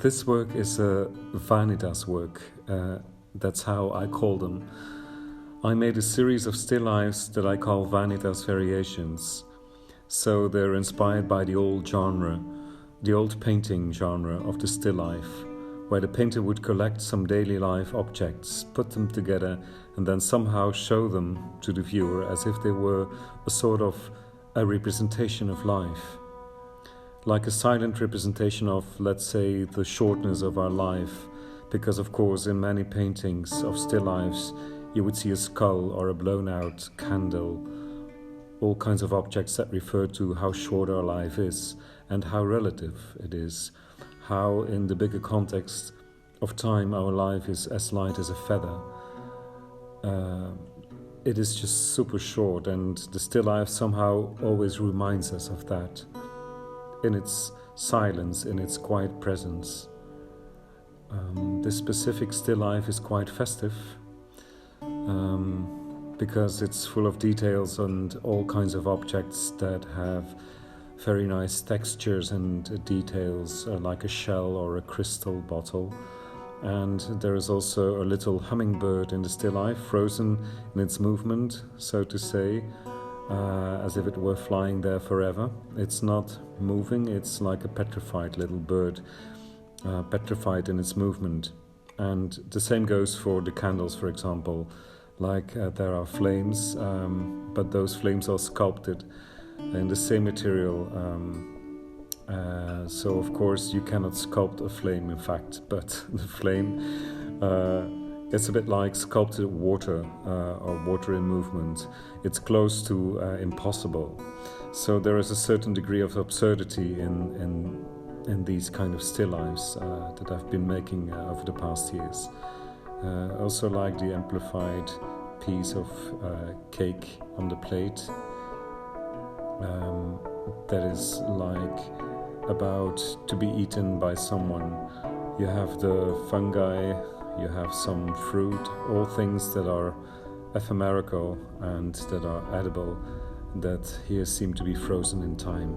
This work is a Vanitas work, that's how I call them. I made a series of still lifes that I call Vanitas variations. So they're inspired by the old genre, the old painting genre of the still life, where the painter would collect some daily life objects, put them together, and then somehow show them to the viewer as if they were a sort of a representation of life. Like a silent representation of, let's say, the shortness of our life, because of course in many paintings of still lifes you would see a skull or a blown out candle, all kinds of objects that refer to how short our life is and how relative it is, how in the bigger context of time our life is as light as a feather. It is just super short, and the still life somehow always reminds us of that, in its silence, in its quiet presence. This specific still life is quite festive, because it's full of details and all kinds of objects that have very nice textures and details, like a shell or a crystal bottle. And there is also a little hummingbird in the still life, frozen in its movement, so to say, as if it were flying there forever. It's not moving, it's like a petrified little bird, petrified in its movement. And the same goes for the candles, for example. Like there are flames, but those flames are sculpted in the same material. So of course you cannot sculpt a flame, in fact, but the flame it's a bit like sculpted water or water in movement. It's close to impossible. So there is a certain degree of absurdity in these kind of still lifes that I've been making over the past years. Also like the amplified piece of cake on the plate that is like about to be eaten by someone. You have the fungi, you have some fruit, all things that are ephemerical and that are edible, that here seem to be frozen in time.